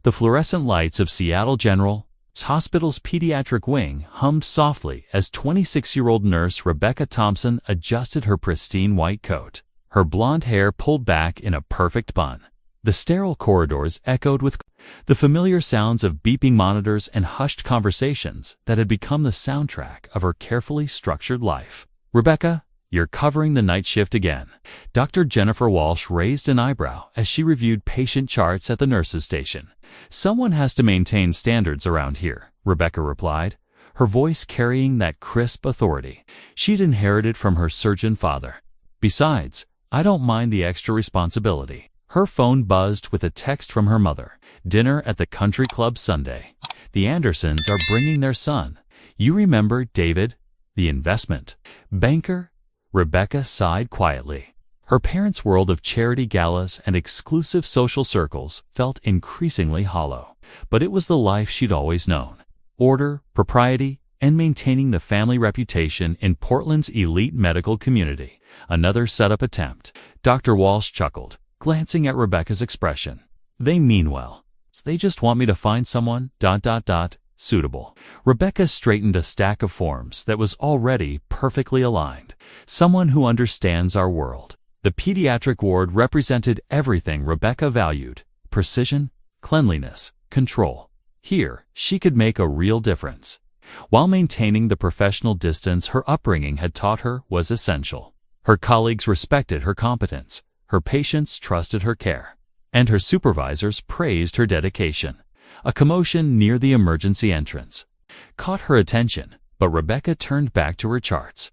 The fluorescent lights of Seattle General Hospital's pediatric wing hummed softly as 26-year-old nurse Rebecca Thompson adjusted her pristine white coat, her blonde hair pulled back in a perfect bun. The sterile corridors echoed with the familiar sounds of beeping monitors and hushed conversations that had become the soundtrack of her carefully structured life. "Rebecca, you're covering the night shift again." Dr. Jennifer Walsh raised an eyebrow as she reviewed patient charts at the nurses' station. "Someone has to maintain standards around here," Rebecca replied, her voice carrying that crisp authority she'd inherited from her surgeon father. "Besides, I don't mind the extra responsibility." Her phone buzzed with a text from her mother. "Dinner at the country club Sunday. The Andersons are bringing their son. You remember David, the investment banker?" Rebecca sighed quietly. Her parents' world of charity galas and exclusive social circles felt increasingly hollow, but it was the life she'd always known. Order, propriety, and maintaining the family reputation in Portland's elite medical community. Another setup attempt. Dr. Walsh chuckled, glancing at Rebecca's expression. "They mean well. They just want me to find someone, suitable." Rebecca straightened a stack of forms that was already perfectly aligned. "Someone who understands our world." The pediatric ward represented everything Rebecca valued: precision, cleanliness, control. Here, she could make a real difference, while maintaining the professional distance her upbringing had taught her was essential. Her colleagues respected her competence, her patients trusted her care, and her supervisors praised her dedication. A commotion near the emergency entrance caught her attention, but Rebecca turned back to her charts.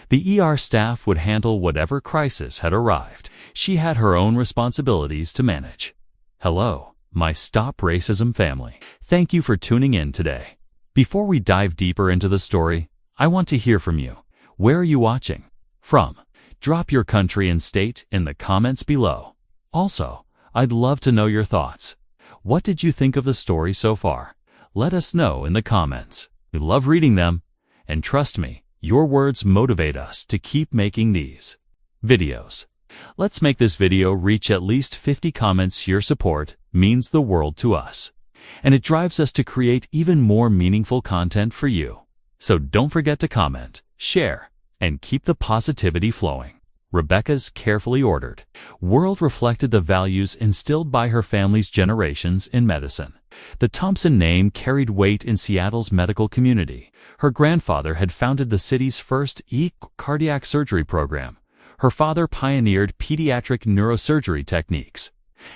The ER staff would handle whatever crisis had arrived. She had her own responsibilities to manage. "Hello, my Stop Racism family. Thank you for tuning in today. Before we dive deeper into the story, I want to hear from you. Where are you watching from? Drop your country and state in the comments below. Also, I'd love to know your thoughts. What did you think of the story so far? Let us know in the comments. We love reading them, and trust me, your words motivate us to keep making these videos. Let's make this video reach at least 50 comments. Your support means the world to us, and it drives us to create even more meaningful content for you. So don't forget to comment, share, and keep the positivity flowing. Rebecca's carefully ordered world reflected the values instilled by her family's generations in medicine. The Thompson name carried weight in Seattle's medical community. Her grandfather had founded the city's first cardiac surgery program. Her father pioneered pediatric neurosurgery techniques,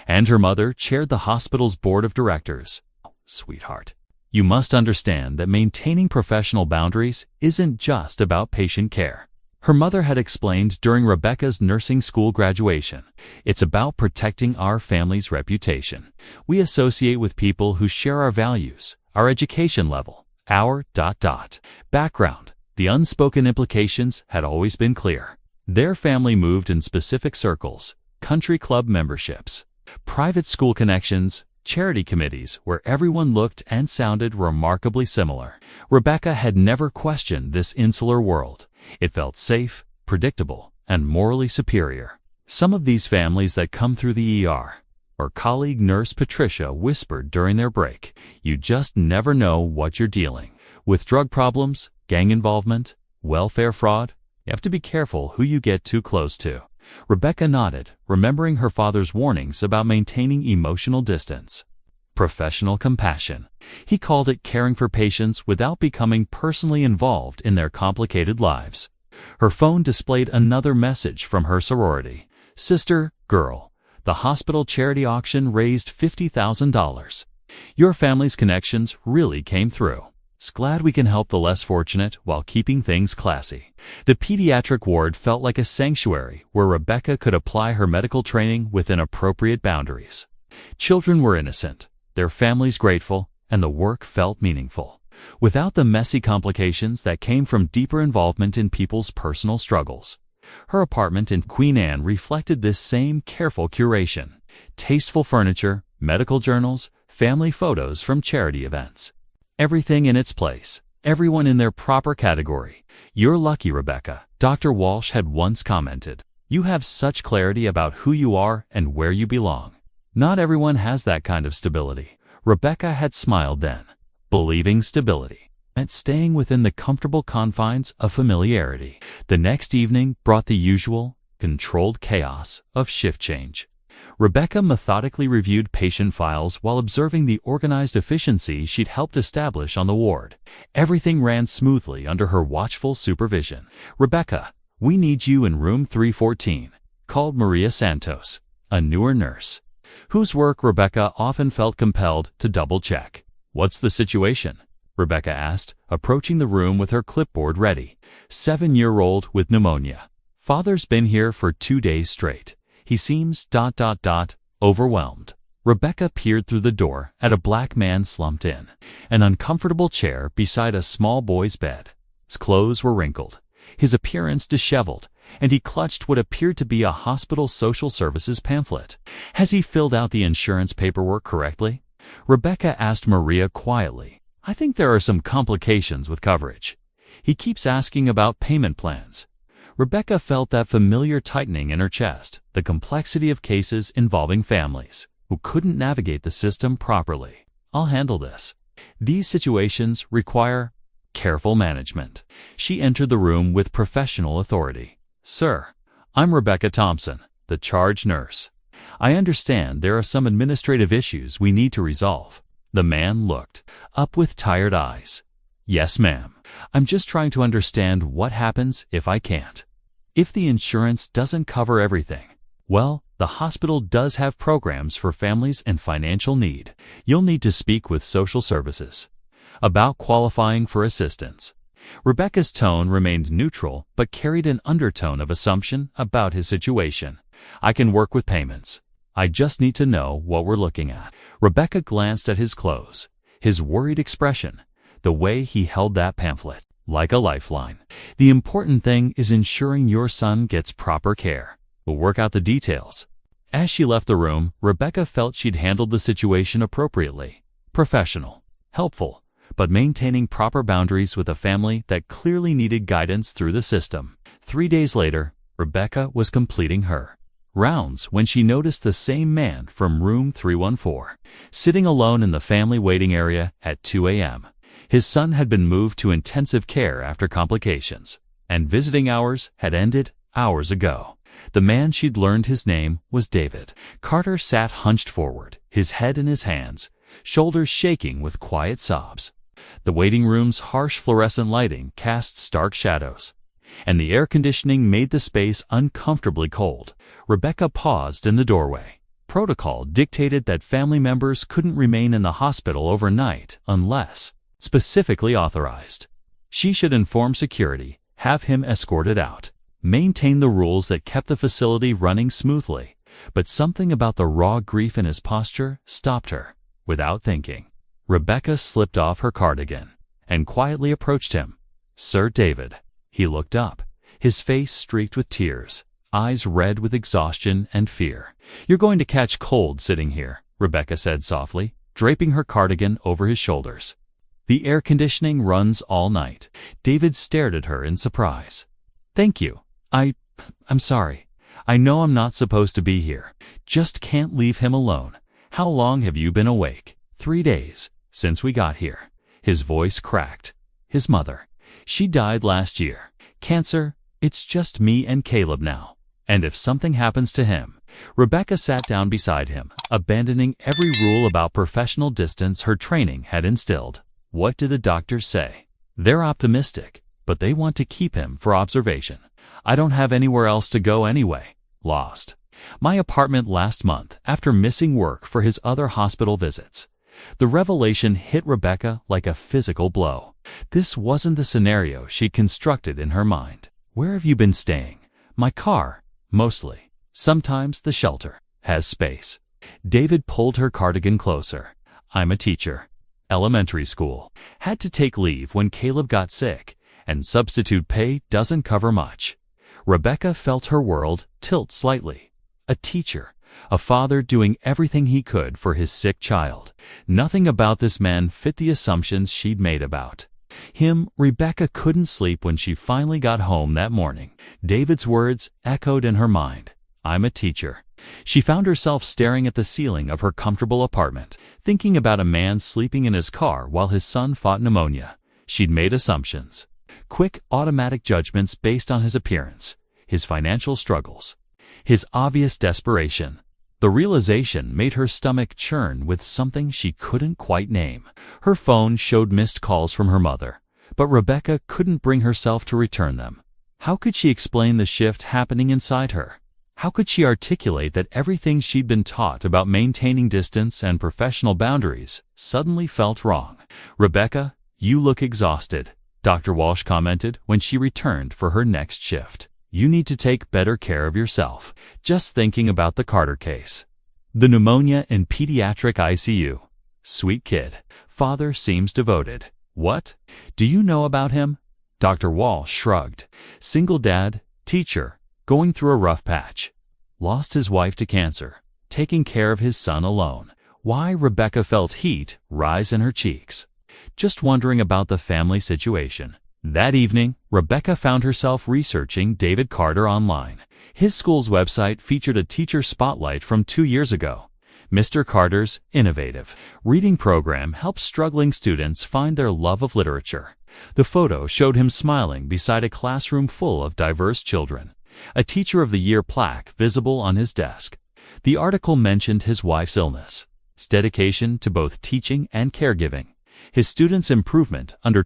and her mother chaired the hospital's board of directors. Sweetheart, you must understand that maintaining professional boundaries isn't just about patient care. Her mother had explained during Rebecca's nursing school graduation. It's about protecting our family's reputation. We associate with people who share our values, our education level, our background. The unspoken implications had always been clear. Their family moved in specific circles: country club memberships, private school connections, charity committees where everyone looked and sounded remarkably similar. Rebecca had never questioned this insular world. It felt safe, predictable, and morally superior. Some of these families that come through the ER, or colleague nurse Patricia whispered during their break, you just never know what you're dealing with. Drug problems, gang involvement, welfare fraud. You have to be careful who you get too close to. Rebecca nodded, remembering her father's warnings about maintaining emotional distance. Professional compassion. He called it caring for patients without becoming personally involved in their complicated lives. Her phone displayed another message from her sorority. "Sister, girl, the hospital charity auction raised $50,000. Your family's connections really came through. Glad we can help the less fortunate while keeping things classy." The pediatric ward felt like a sanctuary where Rebecca could apply her medical training within appropriate boundaries. Children were innocent, their families grateful, and the work felt meaningful, without the messy complications that came from deeper involvement in people's personal struggles. Her apartment in Queen Anne reflected this same careful curation: tasteful furniture, medical journals, family photos from charity events. Everything in its place, everyone in their proper category. "You're lucky, Rebecca," Dr. Walsh had once commented. "You have such clarity about who you are and where you belong. Not everyone has that kind of stability." Rebecca had smiled then, believing stability meant staying within the comfortable confines of familiarity. The next evening brought the usual, controlled chaos of shift change. Rebecca methodically reviewed patient files while observing the organized efficiency she'd helped establish on the ward. Everything ran smoothly under her watchful supervision. "Rebecca, we need you in room 314, called Maria Santos, a newer nurse, whose work Rebecca often felt compelled to double-check. "What's the situation?" Rebecca asked, approaching the room with her clipboard ready. 7-year-old with pneumonia. "Father's been here for 2 days straight. He seems ... overwhelmed." Rebecca peered through the door at a black man slumped in an uncomfortable chair beside a small boy's bed. His clothes were wrinkled, his appearance disheveled, and he clutched what appeared to be a hospital social services pamphlet. "Has he filled out the insurance paperwork correctly?" Rebecca asked Maria quietly. "I think there are some complications with coverage. He keeps asking about payment plans." Rebecca felt that familiar tightening in her chest, the complexity of cases involving families who couldn't navigate the system properly. "I'll handle this. These situations require careful management." She entered the room with professional authority. "Sir, I'm Rebecca Thompson, the charge nurse. I understand there are some administrative issues we need to resolve." The man looked up with tired eyes. "Yes, ma'am. I'm just trying to understand what happens if I can't. If the insurance doesn't cover everything, well, the hospital does have programs for families in financial need. You'll need to speak with social services about qualifying for assistance." Rebecca's tone remained neutral but carried an undertone of assumption about his situation. "I can work with payments. I just need to know what we're looking at." Rebecca glanced at his clothes, his worried expression, the way he held that pamphlet like a lifeline. "The important thing is ensuring your son gets proper care. We'll work out the details." As she left the room, Rebecca felt she'd handled the situation appropriately. Professional, helpful, but maintaining proper boundaries with a family that clearly needed guidance through the system. 3 days later, Rebecca was completing her rounds when she noticed the same man from room 314, sitting alone in the family waiting area at 2 a.m. His son had been moved to intensive care after complications, and visiting hours had ended hours ago. The man she'd learned his name was David. Carter sat hunched forward, his head in his hands, shoulders shaking with quiet sobs. The waiting room's harsh fluorescent lighting cast stark shadows, and the air conditioning made the space uncomfortably cold. Rebecca paused in the doorway. Protocol dictated that family members couldn't remain in the hospital overnight unless specifically authorized. She should inform security, have him escorted out, maintain the rules that kept the facility running smoothly. But something about the raw grief in his posture stopped her. Without thinking, Rebecca slipped off her cardigan and quietly approached him. "Sir David." He looked up, his face streaked with tears, eyes red with exhaustion and fear. "You're going to catch cold sitting here," Rebecca said softly, draping her cardigan over his shoulders. "The air conditioning runs all night." David stared at her in surprise. "Thank you. I'm sorry. I know I'm not supposed to be here. Just can't leave him alone." "How long have you been awake?" 3 days, since we got here." His voice cracked. "His mother. She died last year. Cancer. It's just me and Caleb now. And if something happens to him..." Rebecca sat down beside him, abandoning every rule about professional distance her training had instilled. "What do the doctors say?" "They're optimistic, but they want to keep him for observation. I don't have anywhere else to go anyway. Lost my apartment last month after missing work for his other hospital visits." The revelation hit Rebecca like a physical blow. This wasn't the scenario she'd constructed in her mind. "Where have you been staying?" "My car, mostly. Sometimes the shelter has space." David pulled her cardigan closer. "I'm a teacher. Elementary school. Had to take leave when Caleb got sick, and substitute pay doesn't cover much." Rebecca felt her world tilt slightly. A teacher, a father doing everything he could for his sick child. Nothing about this man fit the assumptions she'd made about him. Rebecca couldn't sleep when she finally got home that morning. David's words echoed in her mind. "I'm a teacher." She found herself staring at the ceiling of her comfortable apartment, thinking about a man sleeping in his car while his son fought pneumonia. She'd made assumptions. Quick, automatic judgments based on his appearance, his financial struggles, his obvious desperation. The realization made her stomach churn with something she couldn't quite name. Her phone showed missed calls from her mother, but Rebecca couldn't bring herself to return them. How could she explain the shift happening inside her? How could she articulate that everything she'd been taught about maintaining distance and professional boundaries suddenly felt wrong? "Rebecca, you look exhausted," Dr. Walsh commented when she returned for her next shift. "You need to take better care of yourself." Just thinking about the Carter case. The pneumonia in pediatric ICU. Sweet kid. Father seems devoted. What? Do you know about him? Dr. Walsh shrugged. Single dad, teacher, going through a rough patch. Lost his wife to cancer, taking care of his son alone. Why? Rebecca felt heat rise in her cheeks. Just wondering about the family situation. That evening, Rebecca found herself researching David Carter online. His school's website featured a teacher spotlight from 2 years ago. Mr. Carter's innovative reading program helps struggling students find their love of literature. The photo showed him smiling beside a classroom full of diverse children, a Teacher of the Year plaque visible on his desk. The article mentioned his wife's illness, his dedication to both teaching and caregiving, his students' improvement under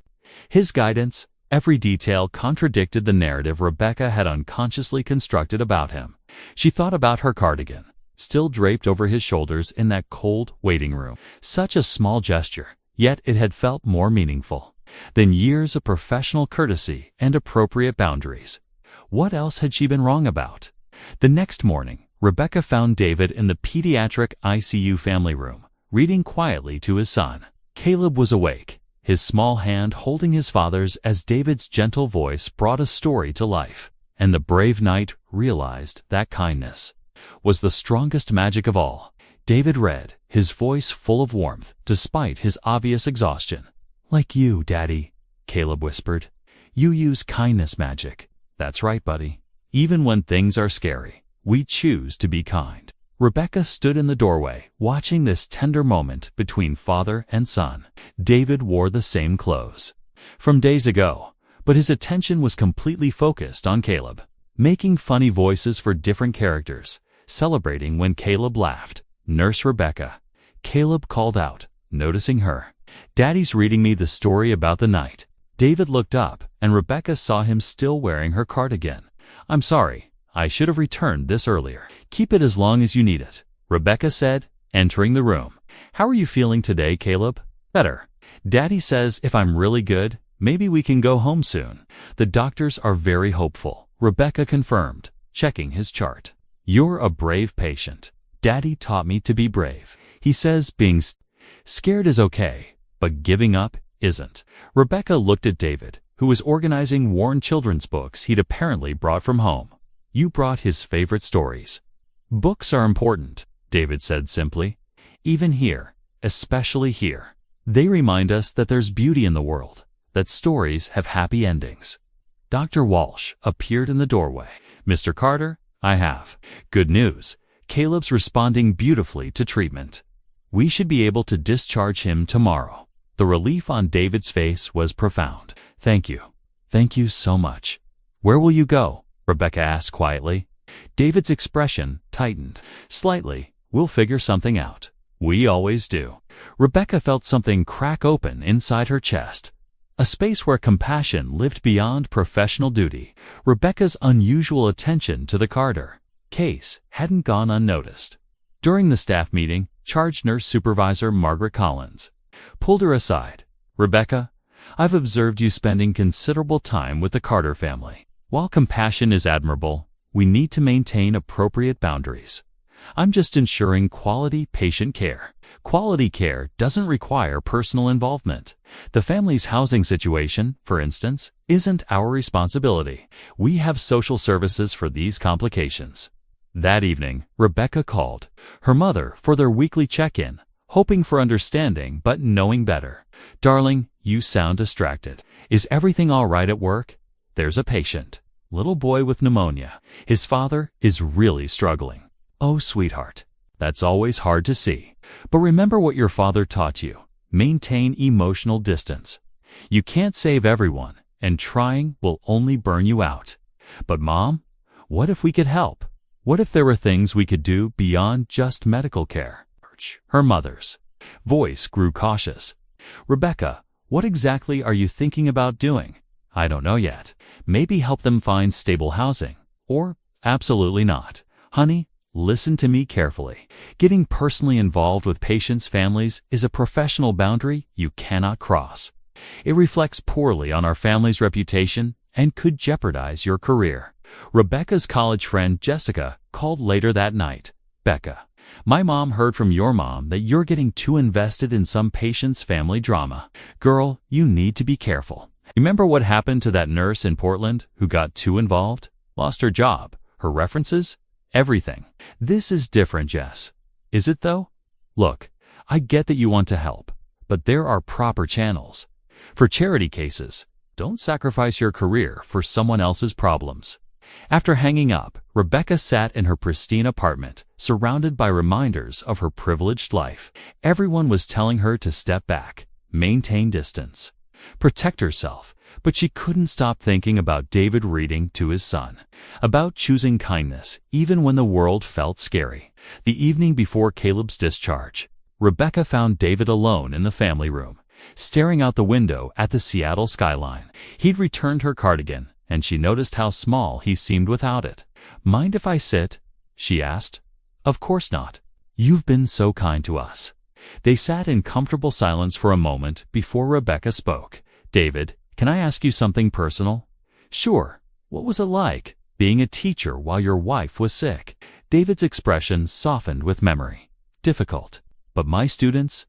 his guidance. Every detail contradicted the narrative Rebecca had unconsciously constructed about him. She thought about her cardigan, still draped over his shoulders in that cold waiting room. Such a small gesture, yet it had felt more meaningful than years of professional courtesy and appropriate boundaries. What else had she been wrong about? The next morning, Rebecca found David in the pediatric ICU family room, reading quietly to his son. Caleb was awake, his small hand holding his father's as David's gentle voice brought a story to life. And the brave knight realized that kindness was the strongest magic of all. David read, his voice full of warmth, despite his obvious exhaustion. "Like you, Daddy," Caleb whispered. "You use kindness magic." "That's right, buddy. Even when things are scary, we choose to be kind." Rebecca stood in the doorway, watching this tender moment between father and son. David wore the same clothes from days ago, but his attention was completely focused on Caleb, making funny voices for different characters, celebrating when Caleb laughed. "Nurse Rebecca," Caleb called out, noticing her. "Daddy's reading me the story about the night." David looked up, and Rebecca saw him still wearing her cardigan. "I'm sorry, I should have returned this earlier." "Keep it as long as you need it," Rebecca said, entering the room. "How are you feeling today, Caleb?" "Better. Daddy says if I'm really good, maybe we can go home soon." "The doctors are very hopeful," Rebecca confirmed, checking his chart. "You're a brave patient. Daddy taught me to be brave. He says being scared is okay, but giving up isn't." Rebecca looked at David, who was organizing worn children's books he'd apparently brought from home. "You brought his favorite stories." "Books are important," David said simply. "Even here, especially here. They remind us that there's beauty in the world, that stories have happy endings." Dr. Walsh appeared in the doorway. "Mr. Carter, I have good news. Caleb's responding beautifully to treatment. We should be able to discharge him tomorrow." The relief on David's face was profound. "Thank you. Thank you so much." "Where will you go?" Rebecca asked quietly. David's expression tightened slightly. "We'll figure something out." "We always do." Rebecca felt something crack open inside her chest. A space where compassion lived beyond professional duty. Rebecca's unusual attention to the Carter case hadn't gone unnoticed. During the staff meeting, charge nurse supervisor Margaret Collins pulled her aside. "Rebecca, I've observed you spending considerable time with the Carter family. While compassion is admirable, we need to maintain appropriate boundaries. I'm just ensuring quality patient care. Quality care doesn't require personal involvement. The family's housing situation, for instance, isn't our responsibility. We have social services for these complications." That evening, Rebecca called her mother for their weekly check-in, hoping for understanding but knowing better. "Darling, you sound distracted. Is everything all right at work? There's a patient, little boy with pneumonia. His father is really struggling." Oh, sweetheart, that's always hard to see. But remember what your father taught you. Maintain emotional distance. You can't save everyone, and trying will only burn you out. But Mom, what if we could help? What if there were things we could do beyond just medical care? Her mother's voice grew cautious. Rebecca, what exactly are you thinking about doing? I don't know yet. Maybe help them find stable housing. Or absolutely not. Honey, listen to me carefully. Getting personally involved with patients' families is a professional boundary you cannot cross. It reflects poorly on our family's reputation and could jeopardize your career. Rebecca's college friend Jessica called later that night. Becca, my mom heard from your mom that you're getting too invested in some patient's family drama. Girl, you need to be careful. Remember what happened to that nurse in Portland who got too involved? Lost her job, her references, everything. This is different, Jess. Is it though? Look, I get that you want to help, but there are proper channels. For charity cases, don't sacrifice your career for someone else's problems. After hanging up, Rebecca sat in her pristine apartment, surrounded by reminders of her privileged life. Everyone was telling her to step back, maintain distance, protect herself, but she couldn't stop thinking about David reading to his son, about choosing kindness even when the world felt scary. The evening before Caleb's discharge, Rebecca found David alone in the family room, staring out the window at the Seattle skyline. He'd returned her cardigan, and she noticed how small he seemed without it. Mind if I sit? She asked. Of course not. You've been so kind to us. They sat in comfortable silence for a moment before Rebecca spoke. David, can I ask you something personal? Sure. What was it like, being a teacher while your wife was sick? David's expression softened with memory. Difficult. But my students, ...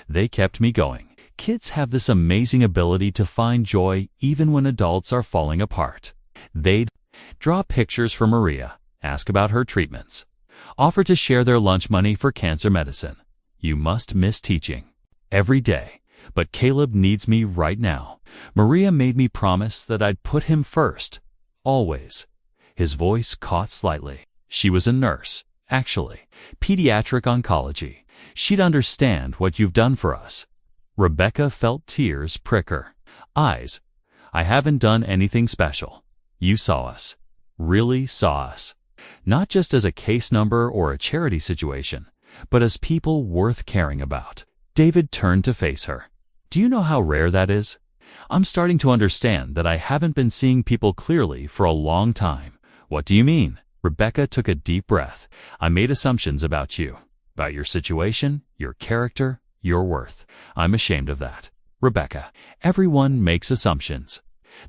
they kept me going. Kids have this amazing ability to find joy even when adults are falling apart. They'd draw pictures for Maria, ask about her treatments, offer to share their lunch money for cancer medicine. You must miss teaching. Every day. But Caleb needs me right now. Maria made me promise that I'd put him first. Always. His voice caught slightly. She was a nurse, actually. Pediatric oncology. She'd understand what you've done for us. Rebecca felt tears prick her eyes. I haven't done anything special. You saw us. Really saw us. Not just as a case number or a charity situation, but as people worth caring about. David turned to face her. Do you know how rare that is? I'm starting to understand that I haven't been seeing people clearly for a long time. What do you mean? Rebecca took a deep breath. I made assumptions about you, about your situation, your character, your worth. I'm ashamed of that. Rebecca, everyone makes assumptions.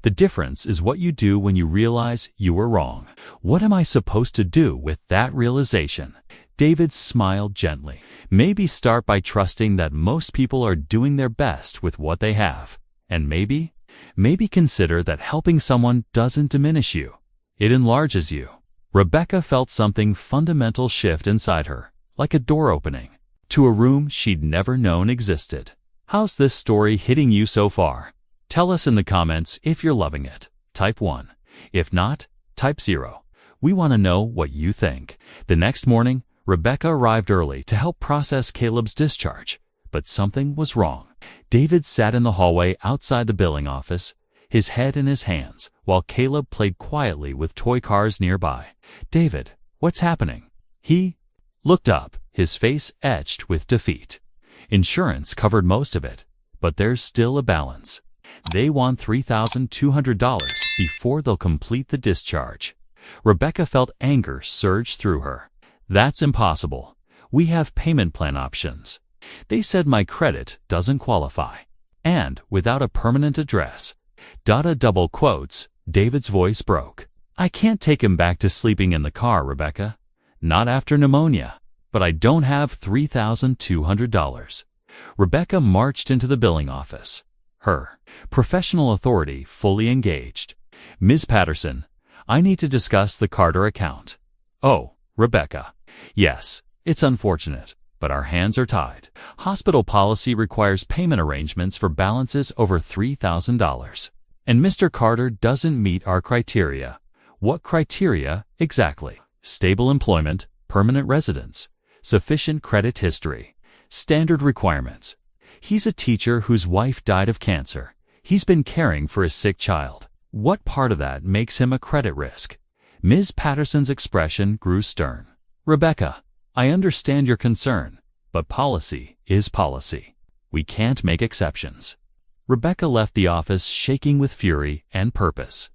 The difference is what you do when you realize you were wrong. What am I supposed to do with that realization? David smiled gently. Maybe start by trusting that most people are doing their best with what they have. And maybe consider that helping someone doesn't diminish you. It enlarges you. Rebecca felt something fundamental shift inside her, like a door opening to a room she'd never known existed. How's this story hitting you so far? Tell us in the comments if you're loving it. Type 1. If not, type 0. We want to know what you think. The next morning, Rebecca arrived early to help process Caleb's discharge, but something was wrong. David sat in the hallway outside the billing office, his head in his hands, while Caleb played quietly with toy cars nearby. David, what's happening? He looked up, his face etched with defeat. Insurance covered most of it, but there's still a balance. They want $3,200 before they'll complete the discharge. Rebecca felt anger surge through her. That's impossible. We have payment plan options. They said my credit doesn't qualify. And without a permanent address. Double quotes, David's voice broke. I can't take him back to sleeping in the car, Rebecca. Not after pneumonia. But I don't have $3,200. Rebecca marched into the billing office. Her professional authority fully engaged. Ms. Patterson, I need to discuss the Carter account. Oh, Rebecca. Yes, it's unfortunate, but our hands are tied. Hospital policy requires payment arrangements for balances over $3,000. And Mr. Carter doesn't meet our criteria. What criteria, exactly? stable employment, permanent residence, sufficient credit history, standard requirements. He's a teacher whose wife died of cancer. He's been caring for his sick child. What part of that makes him a credit risk? Ms. Patterson's expression grew stern. Rebecca, I understand your concern, but policy is policy. We can't make exceptions. Rebecca left the office shaking with fury and purpose.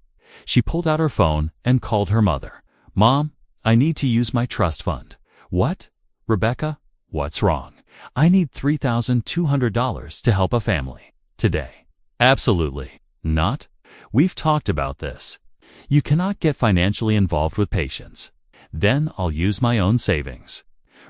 She pulled out her phone and called her mother. Mom, I need to use my trust fund. What? Rebecca, what's wrong? I need $3,200 to help a family. Today. Absolutely not. We've talked about this. You cannot get financially involved with patients. Then I'll use my own savings.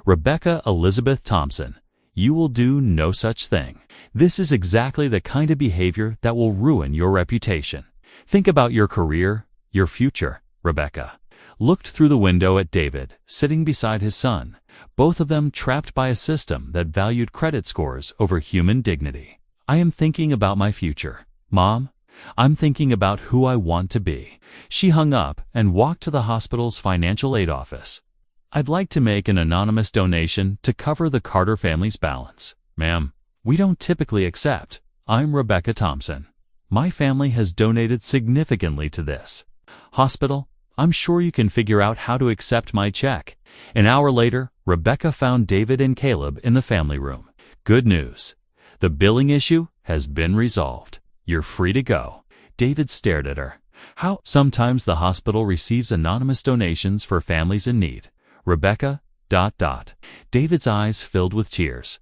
Rebecca Elizabeth Thompson, you will do no such thing. This is exactly the kind of behavior that will ruin your reputation. Think about your career, your future, Rebecca. Looked through the window at David, sitting beside his son, both of them trapped by a system that valued credit scores over human dignity. I am thinking about my future. Mom, I'm thinking about who I want to be. She hung up and walked to the hospital's financial aid office. I'd like to make an anonymous donation to cover the Carter family's balance. Ma'am, we don't typically accept. I'm Rebecca Thompson. My family has donated significantly to this hospital. I'm sure you can figure out how to accept my check. An hour later, Rebecca found David and Caleb in the family room. Good news. The billing issue has been resolved. You're free to go. David stared at her. How? Sometimes the hospital receives anonymous donations for families in need. Rebecca, ... David's eyes filled with tears.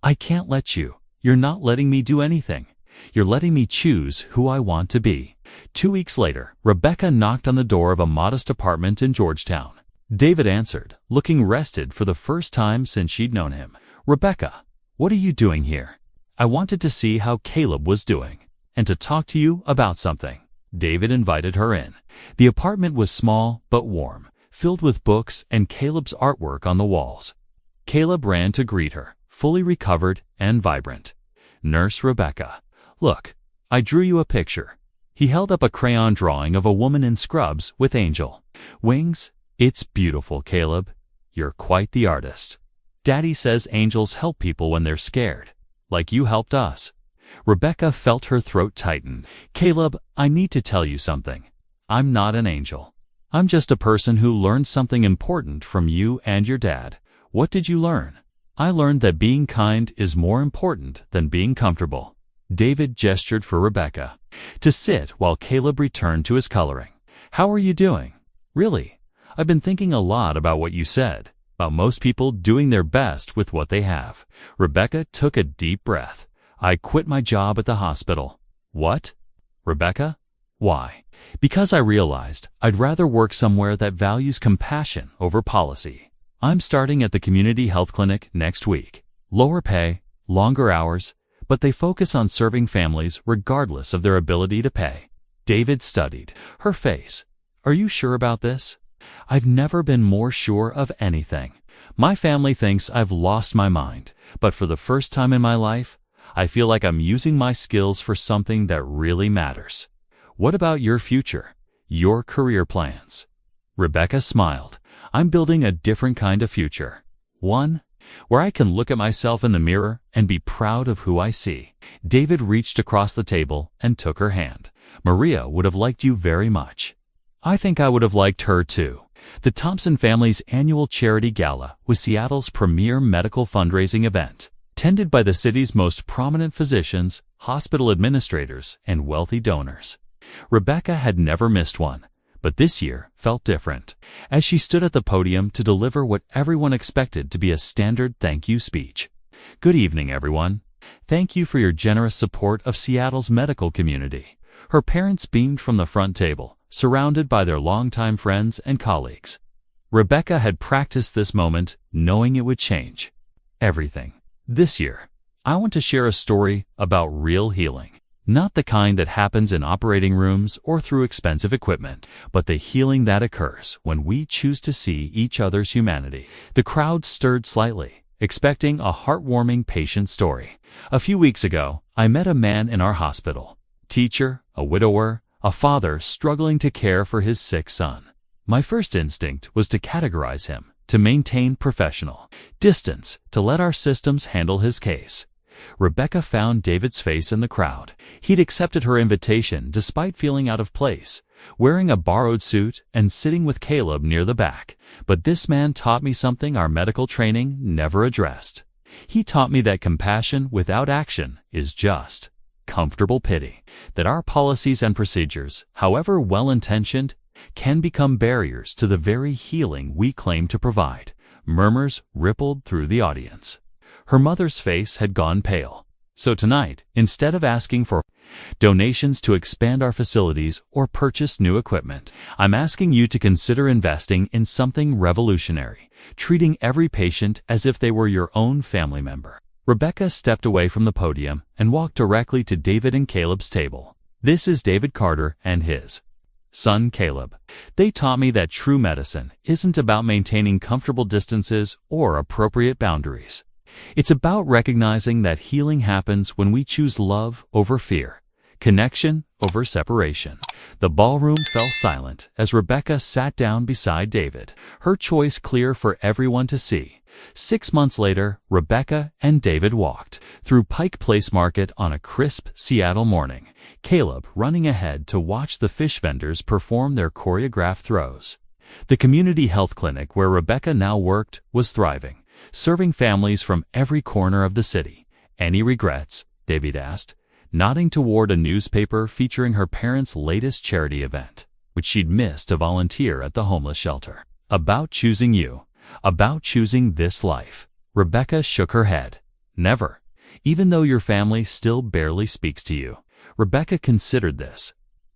I can't let you. You're not letting me do anything. You're letting me choose who I want to be. 2 weeks later, Rebecca knocked on the door of a modest apartment in Georgetown. David answered, looking rested for the first time since she'd known him. Rebecca, what are you doing here? I wanted to see how Caleb was doing, and to talk to you about something. David invited her in. The apartment was small but warm, filled with books and Caleb's artwork on the walls. Caleb ran to greet her, fully recovered and vibrant. Nurse Rebecca, look, I drew you a picture. He held up a crayon drawing of a woman in scrubs with angel wings. It's beautiful, Caleb. You're quite the artist. Daddy says angels help people when they're scared, like you helped us. Rebecca felt her throat tighten. Caleb, I need to tell you something. I'm not an angel. I'm just a person who learned something important from you and your dad. What did you learn? I learned that being kind is more important than being comfortable. David gestured for Rebecca to sit while Caleb returned to his coloring. How are you doing? Really? I've been thinking a lot about what you said, about most people doing their best with what they have. Rebecca took a deep breath. I quit my job at the hospital. What? Rebecca? Why? Because I realized I'd rather work somewhere that values compassion over policy. I'm starting at the community health clinic next week. Lower pay, longer hours, but they focus on serving families regardless of their ability to pay. David studied her face. Are you sure about this? I've never been more sure of anything. My family thinks I've lost my mind, but for the first time in my life, I feel like I'm using my skills for something that really matters. What about your future, your career plans? Rebecca smiled. I'm building a different kind of future. One where I can look at myself in the mirror and be proud of who I see. David reached across the table and took her hand. Maria would have liked you very much. I think I would have liked her too. The Thompson family's annual charity gala was Seattle's premier medical fundraising event, tended by the city's most prominent physicians, hospital administrators, and wealthy donors. Rebecca had never missed one, but this year felt different, as she stood at the podium to deliver what everyone expected to be a standard thank you speech. Good evening, everyone. Thank you for your generous support of Seattle's medical community. Her parents beamed from the front table, surrounded by their longtime friends and colleagues. Rebecca had practiced this moment, knowing it would change everything. This year, I want to share a story about real healing. Not the kind that happens in operating rooms or through expensive equipment, but the healing that occurs when we choose to see each other's humanity. The crowd stirred slightly, expecting a heartwarming patient story. A few weeks ago, I met a man in our hospital. Teacher, a widower, a father struggling to care for his sick son. My first instinct was to categorize him, to maintain professional distance, to let our systems handle his case. Rebecca found David's face in the crowd. He'd accepted her invitation despite feeling out of place, wearing a borrowed suit and sitting with Caleb near the back. But this man taught me something our medical training never addressed. He taught me that compassion without action is just comfortable pity, that our policies and procedures, however well-intentioned, can become barriers to the very healing we claim to provide. Murmurs rippled through the audience. Her mother's face had gone pale. So tonight, instead of asking for donations to expand our facilities or purchase new equipment, I'm asking you to consider investing in something revolutionary, treating every patient as if they were your own family member. Rebecca stepped away from the podium and walked directly to David and Caleb's table. This is David Carter and his son Caleb. They taught me that true medicine isn't about maintaining comfortable distances or appropriate boundaries. It's about recognizing that healing happens when we choose love over fear, connection over separation. The ballroom fell silent as Rebecca sat down beside David, her choice clear for everyone to see. 6 months later, Rebecca and David walked through Pike Place Market on a crisp Seattle morning, Caleb running ahead to watch the fish vendors perform their choreographed throws. The community health clinic where Rebecca now worked was thriving, serving families from every corner of the city. Any regrets? David asked, nodding toward a newspaper featuring her parents' latest charity event, which she'd missed to volunteer at the homeless shelter. About choosing you. About choosing this life. Rebecca shook her head. Never. Even though your family still barely speaks to you. Rebecca considered this.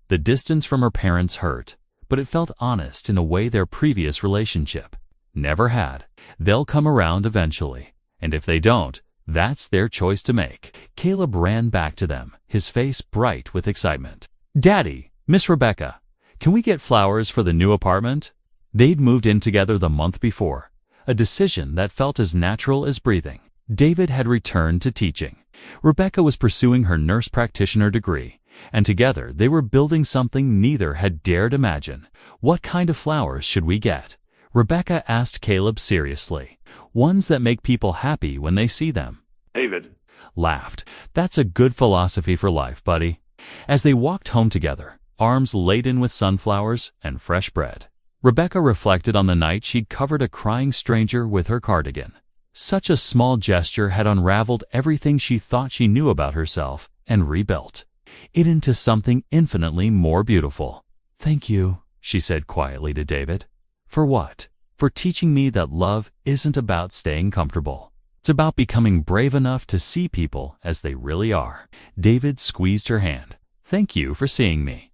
The distance from her parents hurt, but it felt honest in a way their previous relationship never had. They'll come around eventually, and if they don't, that's their choice to make. Caleb ran back to them, his face bright with excitement. Daddy, Miss Rebecca, can we get flowers for the new apartment? They'd moved in together the month before, a decision that felt as natural as breathing. David had returned to teaching. Rebecca was pursuing her nurse practitioner degree, and together they were building something neither had dared imagine. What kind of flowers should we get? Rebecca asked Caleb seriously. Ones that make people happy when they see them. David laughed. That's a good philosophy for life, buddy. As they walked home together, arms laden with sunflowers and fresh bread, Rebecca reflected on the night she'd covered a crying stranger with her cardigan. Such a small gesture had unraveled everything she thought she knew about herself and rebuilt it into something infinitely more beautiful. Thank you, she said quietly to David. For what? For teaching me that love isn't about staying comfortable. It's about becoming brave enough to see people as they really are. David squeezed her hand. Thank you for seeing me.